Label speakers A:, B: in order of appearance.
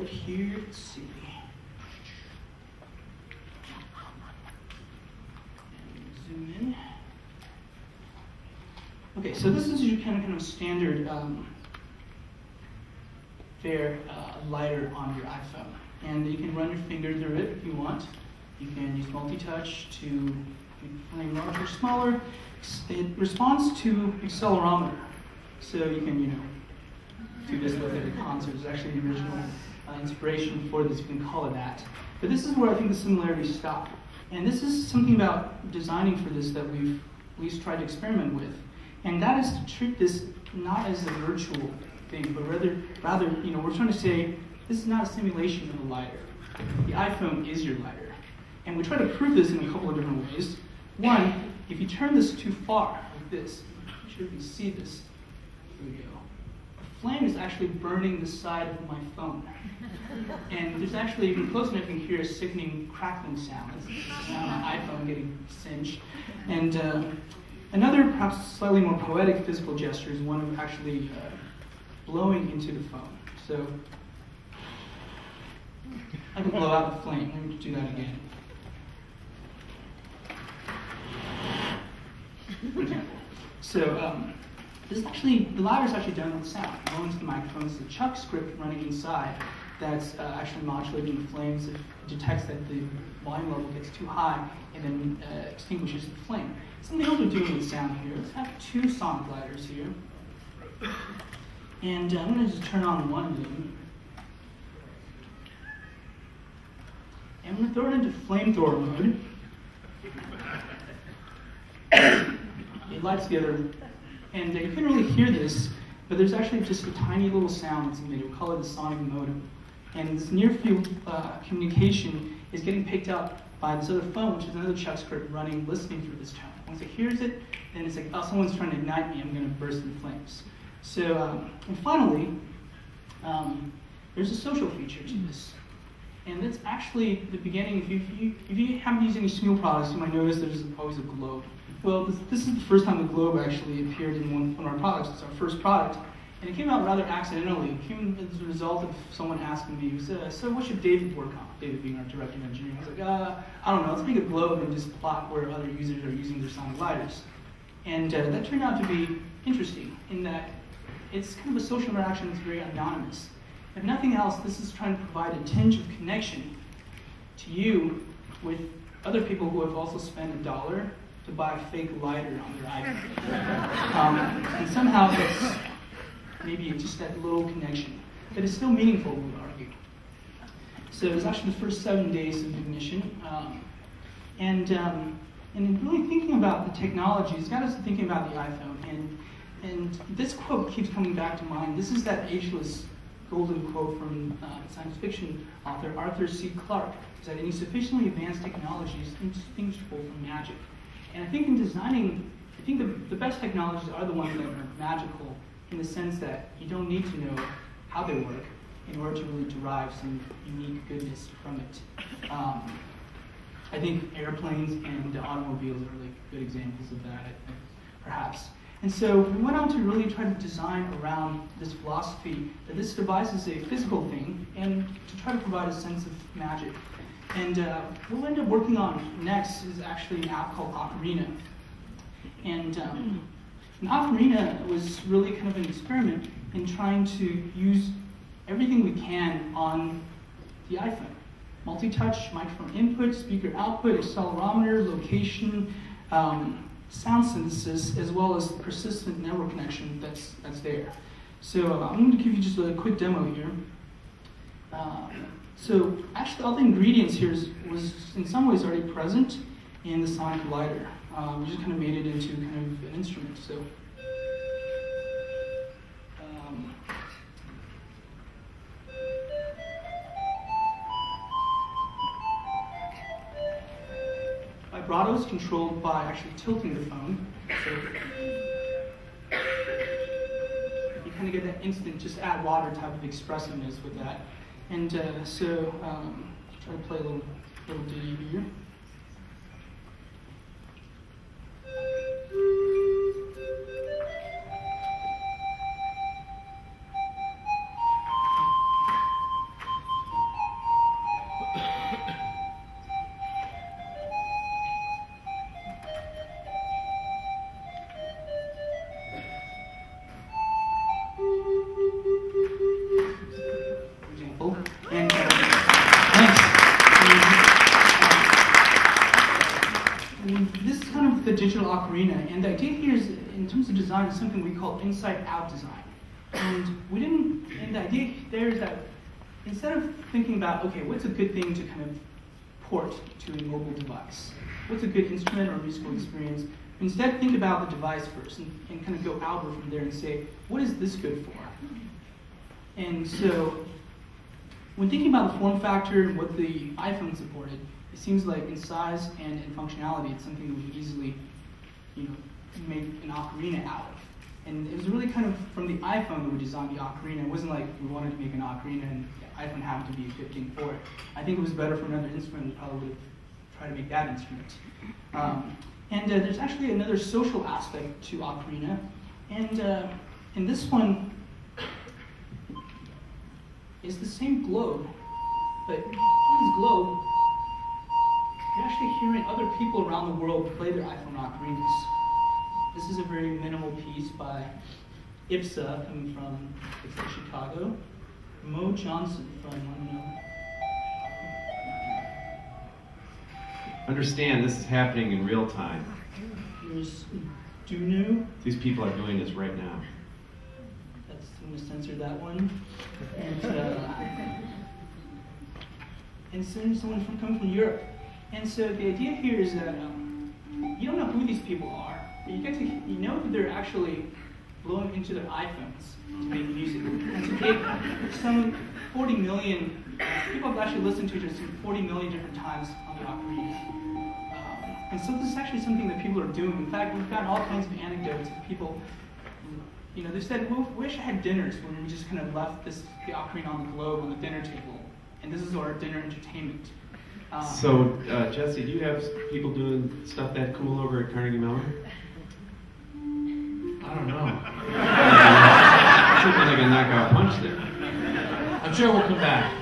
A: Here, let's see. And zoom in. Okay, so this is your kind of standard fair lighter on your iPhone. And you can run your finger through it if you want. You can use multi-touch to make the flame larger or smaller. It responds to accelerometer. So you can, do this with it at concerts. It's actually the original inspiration for this, you can call it that. But this is where I think the similarities stop. And this is something about designing for this that we've at least tried to experiment with. And that is to treat this not as a virtual thing, but rather, we're trying to say, this is not a simulation of a lighter. The iPhone is your lighter. And we try to prove this in a couple of different ways. One, if you turn this too far, like this, I'm sure you can see this. Here we go. The flame is actually burning the side of my phone. And there's actually, even close enough, you can hear a sickening crackling sound. It's the sound of my iPhone getting singed. And another, perhaps slightly more poetic physical gesture is one of actually blowing into the phone. So I can blow out the flame. Let me do that again. For example. So this is actually, the lighter is actually done with sound. Blowing into the microphone is the Chuck script running inside that's actually modulating the flames. It detects that the volume level gets too high and then extinguishes the flame. Something else we're doing with sound here. Let's have two sonic lighters here. And I'm going to just turn on one of them. And I'm going to throw it into flamethrower mode. It lights the other. And you couldn't really hear this, but there's actually just a tiny little sound that's emitted. We call it the sonic modem. And this near-field communication is getting picked up by this other phone, which is another Chuck script running, listening for this tone. Once it hears it, then it's like, oh, someone's trying to ignite me, I'm going to burst into flames. So, and finally, there's a social feature to this. And that's actually the beginning. If you haven't used any Smule products, you might notice there's always a globe. Well, this is the first time the globe actually appeared in one of our products. It's our first product. And it came out rather accidentally. It came as a result of someone asking me, so what should David work on? David being our director of engineering. I was like, I don't know, let's make a globe and just plot where other users are using their sonic lighters. And that turned out to be interesting in that it's kind of a social interaction that's very anonymous. If nothing else, this is trying to provide a tinge of connection to you with other people who have also spent $1 to buy a fake lighter on their iPhone. And somehow it's maybe just that little connection. But it's still meaningful, we would argue. So it was actually the first 7 days of ignition. And in really thinking about the technology, it's got us thinking about the iPhone. And this quote keeps coming back to mind. This is that ageless golden quote from science fiction author Arthur C. Clarke, is that any sufficiently advanced technology is indistinguishable from magic. And I think in designing, I think the best technologies are the ones that are magical in the sense that you don't need to know how they work in order to really derive some unique goodness from it. I think airplanes and automobiles are really good examples of that, perhaps. And so we went on to really try to design around this philosophy that this device is a physical thing and to try to provide a sense of magic. And what we'll end up working on next is actually an app called Ocarina. And Ocarina was really kind of an experiment in trying to use everything we can on the iPhone. Multi-touch, microphone input, speaker output, accelerometer, location, sound synthesis, as well as persistent network connection that's there. So I'm going to give you just a quick demo here. So actually all the ingredients here was in some ways already present in the sonic lighter. We just kind of made it into kind of an instrument. So vibrato is controlled by actually tilting the phone. So you kind of get that instant, just add water type of expressiveness with that. And try to play a little ditty here. people. And thanks. And this is kind of the digital ocarina, and the idea here is, in terms of design, is something we call inside-out design. And the idea there is that instead of thinking about, okay, what's a good thing to kind of port to a mobile device? What's a good instrument or musical experience? Instead, think about the device first and kind of go outward from there and say, what is this good for? And so, when thinking about the form factor and what the iPhone supported, it seems like in size and in functionality, it's something that we could easily, make an ocarina out of. And it was really kind of from the iPhone that we designed the ocarina. It wasn't like we wanted to make an ocarina and the iPhone happened to be a good thing for it. I think it was better for another instrument. We probably would have tried to make that instrument. There's actually another social aspect to ocarina. And in this one is the same globe, but on this globe, you're actually hearing other people around the world play their iPhone ocarinas. This is a very minimal piece by Ipsa, coming from Chicago. Mo Johnson from, I don't know.
B: Understand, this is happening in real time.
A: There's Dunu.
B: These people are doing this right now.
A: I'm going to censor that one. And someone coming from Europe. And so the idea here is that you don't know who these people are, but you know that they're actually blowing into their iPhones to make music. And to date, some 40 million people have actually listened to it some 40 million different times on the ocarina. And so this is actually something that people are doing. In fact, we've gotten all kinds of anecdotes of people. They said, "We wish I had dinners when we just kind of left the ocarina on the globe on the dinner table, and this is our dinner entertainment."
B: So, Jesse, do you have people doing stuff that cool over at Carnegie Mellon?
C: I don't know.
B: Something like a knockout punch there.
C: I'm sure we'll come back.